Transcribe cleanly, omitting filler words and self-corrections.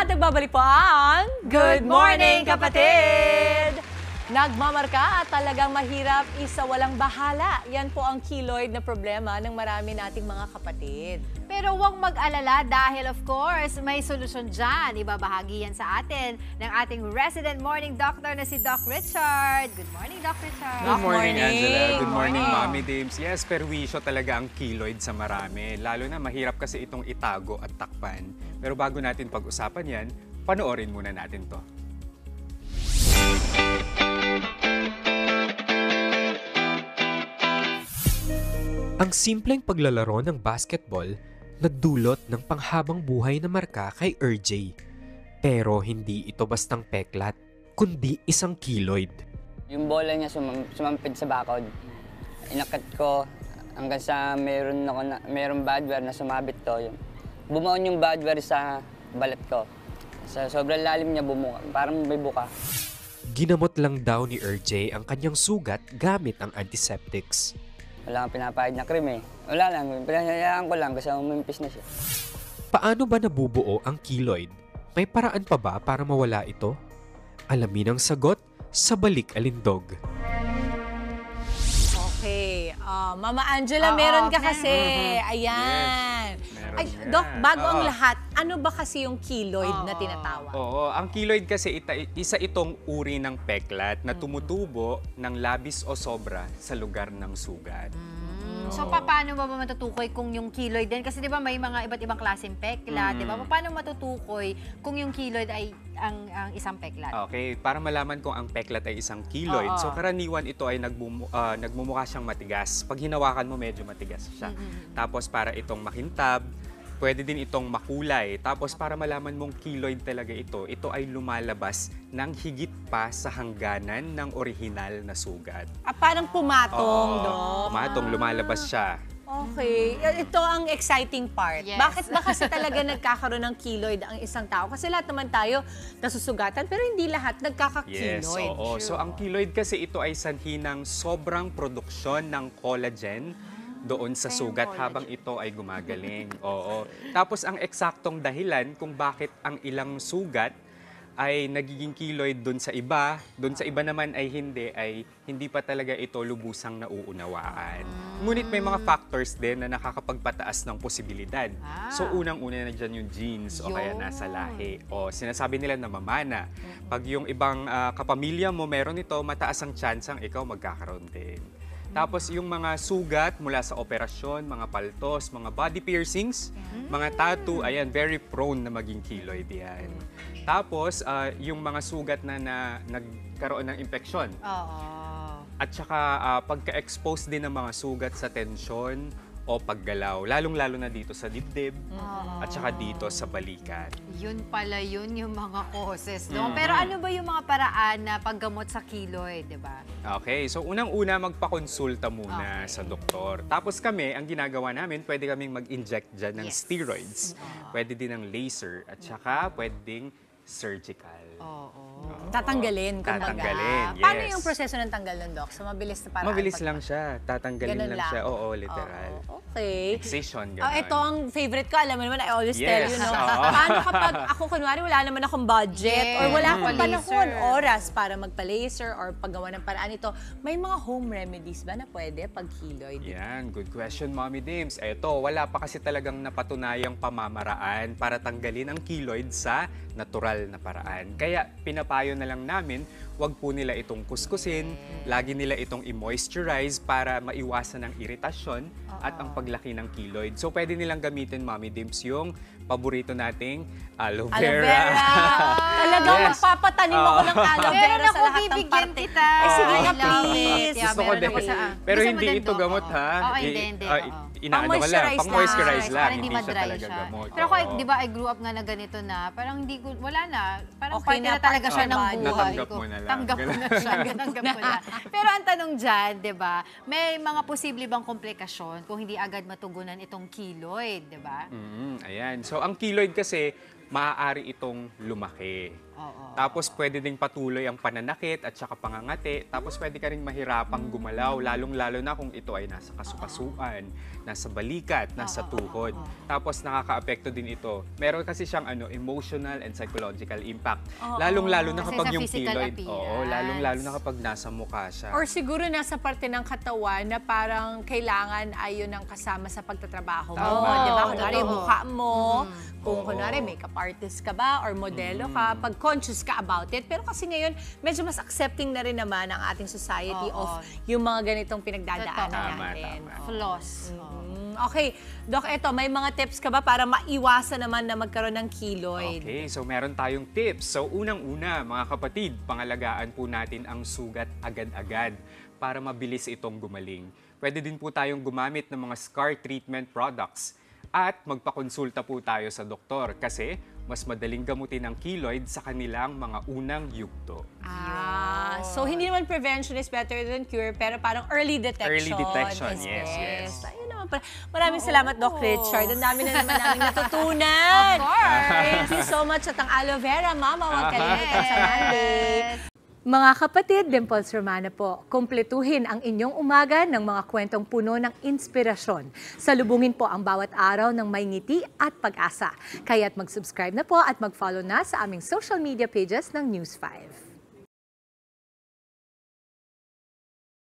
At nagbabalik po ang Good Morning, Kapatid! Nagmamarka at talagang mahirap isa walang bahala. Yan po ang keloid na problema ng marami nating mga kapatid. Pero huwag mag-alala dahil of course may solusyon dyan. Ibabahagi yan sa atin ng ating resident morning doctor na si Doc Richard. Good morning, Doc Richard. Good morning, morning. Angela. Good morning, Mommy Dames. Yes, perwisyo talaga ang keloid sa marami. Lalo na mahirap kasi itong itago at takpan. Pero bago natin pag-usapan yan, panoorin muna natin to. Ang simpleng paglalaro ng basketball nagdulot ng panghabang buhay na marka kay RJ. Pero hindi ito bastang peklat, kundi isang keloid. Yung bola niya sumampid sa bakod. Inakat ko hanggang sa mayroong badwear na sumabit to. Bumuon yung badwear sa balat ko. Sa sobrang lalim niya bumuka, parang may buka. Ginamot lang daw ni RJ ang kanyang sugat gamit ang antiseptics. Wala kang pinapahid na cream eh. Wala lang, pinahayaan ko lang kasi umimpis na siya. Paano ba nabubuo ang keloid? May paraan pa ba para mawala ito? Alamin ang sagot sa Balik Alindog. Okay, Mama Angela, meron ka kasi. Ayan. Meron Ay, yan. Doc, bago ang lahat, ano ba kasi yung keloid na tinatawag? Oo, ang keloid kasi isa itong uri ng peklat na tumutubo ng labis o sobra sa lugar ng sugat. So, paano ba matutukoy kung yung keloid din? Kasi di ba may mga iba't ibang klaseng peklat, di ba? Paano matutukoy kung yung keloid ay ang isang peklat? Okay, para malaman kung ang peklat ay isang keloid, so karaniwan ito ay nagmumukha siyang matigas. Pag hinawakan mo, medyo matigas siya. Tapos para itong makintab, pwede din itong makulay. Tapos para malaman mong keloid talaga ito ay lumalabas ng higit pa sa hangganan ng orihinal na sugat. Parang pumatong, Doc. Pumatong, lumalabas siya. Okay. Ito ang exciting part. Yes. Bakit ba kasi talaga nagkakaroon ng keloid ang isang tao? Kasi lahat naman tayo nasusugatan, pero hindi lahat Yes, nagkaka-keloid. oo. So ang keloid kasi ito ay sanhi ng sobrang produksyon ng collagen doon sa sugat habang ito ay gumagaling. Oo. Tapos ang eksaktong dahilan kung bakit ang ilang sugat ay nagiging keloid doon sa iba naman ay hindi pa talaga ito lubusang nauunawaan. Ngunit may mga factors din na nakakapagpataas ng posibilidad. So unang-una na dyan yung genes o kaya nasa lahi. O sinasabi nila na mamana. Pag yung ibang kapamilya mo meron ito, mataas ang tsansang ikaw magkakaroon din. Tapos yung mga sugat mula sa operasyon, mga paltos, mga body piercings, mga tattoo, ayan, very prone na maging keloid yan. Tapos yung mga sugat na nagkaroon ng impeksyon. At saka pagka-expose din ng mga sugat sa tensyon o paggalaw, lalong-lalo na dito sa dibdib at saka dito sa balikat. Yun pala yun yung mga causes, no? Pero ano ba yung mga paraan na paggamot sa keloid, di ba? Okay, so unang-una magpakonsulta muna sa doktor. Tapos kami, ang ginagawa namin, pwede kaming mag-inject dyan ng steroids. Pwede din ng laser at saka pwedeng surgical. Tatanggalin, kumbaga. Tatanggalin, yes. Paano yung proseso ng tanggal ng Doc? So, mabilis na paraan? Mabilis lang siya. Tatanggalin Ganun lang lang. siya. Oo, literal. Okay. Excision, gano'n. Ito ang favorite ko. Alam mo naman, I always tell you, Yes. no? Oo. Paano kapag ako, kunwari, wala naman akong budget or wala akong Pa-laser. panahon, oras para magpa-laser or paggawa ng paraan ito, may mga home remedies ba na pwede pag keloid? Yan, good question, Mommy Dames. Eto, wala pa kasi talagang napatunayang pamamaraan para tanggalin ang keloid sa natural na paraan. Kaya pinapayo na lang namin, wag po nila itong kuskusin, lagi nila itong i-moisturize para maiwasan ang iritasyon at ang paglaki ng keloid. So pwede nilang gamitin, Mommy Dims, yung paborito nating aloe vera. Aloe vera! Talagang Yes. magpapatanim ako ng aloe vera Meron sa ako, lahat ng bibigyan parte. kita. Ay, sige I nga, love it. please. Yeah, Gusto ko meron din. ako sa... Pero Gusto mo hindi din, ito Doc? gamot, Oo. ha? Oo, hindi. Inaano ka lang, pang-moisturize lang. Para hindi siya ma-dry talaga siya. gamot. Pero ako, Oo. di ba, I grew up nga na ganito na, parang hindi ko, wala na. Parang Okay parte na, na talaga siya ng part of buhay Natanggap ko. mo na lang. Tanggap ko na siya. Tanggap ko na. Pero ang tanong dyan, di ba, may mga posible bang komplikasyon kung hindi agad matugunan itong keloid, di ba? Ayan. So, ang keloid kasi, maaari itong lumaki. Tapos pwede ding patuloy ang pananakit at saka pangangati. Tapos pwede ka rin mahirapang gumalaw, lalong-lalo na kung ito ay nasa kasukasuan, nasa balikat, nasa tuhod. Tapos nakakaapekto din ito. Meron kasi siyang emotional and psychological impact. Lalong-lalo na Kasi kapag sa yung physical keloid. appearance. Lalong-lalo na kapag nasa mukha siya. Or siguro nasa parte ng katawan na parang kailangan ayun ang kasama sa pagtatrabaho mo. Tama. Di ba? Oo, Kunwari, totoo. mukha mo. Kung Oo. kunwari, makeup artist ka ba or modelo ka, pag conscious ka about it. Pero kasi ngayon, medyo mas accepting na rin naman ang ating society Oo. of yung mga ganitong pinagdadaanan Tama, natin. tama. Floss. Okay, Doc, eto, may mga tips ka ba para maiwasan naman na magkaroon ng keloid? Okay, so meron tayong tips. So unang-una, mga kapatid, pangalagaan po natin ang sugat agad-agad para mabilis itong gumaling. Pwede din po tayong gumamit ng mga scar treatment products at magpakonsulta po tayo sa doktor kasi mas madaling gamutin ang keloid sa kanilang mga unang yugto. So hindi naman prevention is better than cure, pero parang early detection. Early detection, is yes, best. yes. Ayun naman pala. Maraming salamat, Doc Richard. Ang dami na naman namin natutunan. Of course. Thank you so much at ang aloe vera, Mama. Huwag kalimutan sa Monday. Yes. Mga kapatid, Dimples Romana po, kumpletuhin ang inyong umaga ng mga kwentong puno ng inspirasyon. Salubungin po ang bawat araw ng may ngiti at pag-asa. Kaya't mag-subscribe na po at mag-follow na sa aming social media pages ng News 5.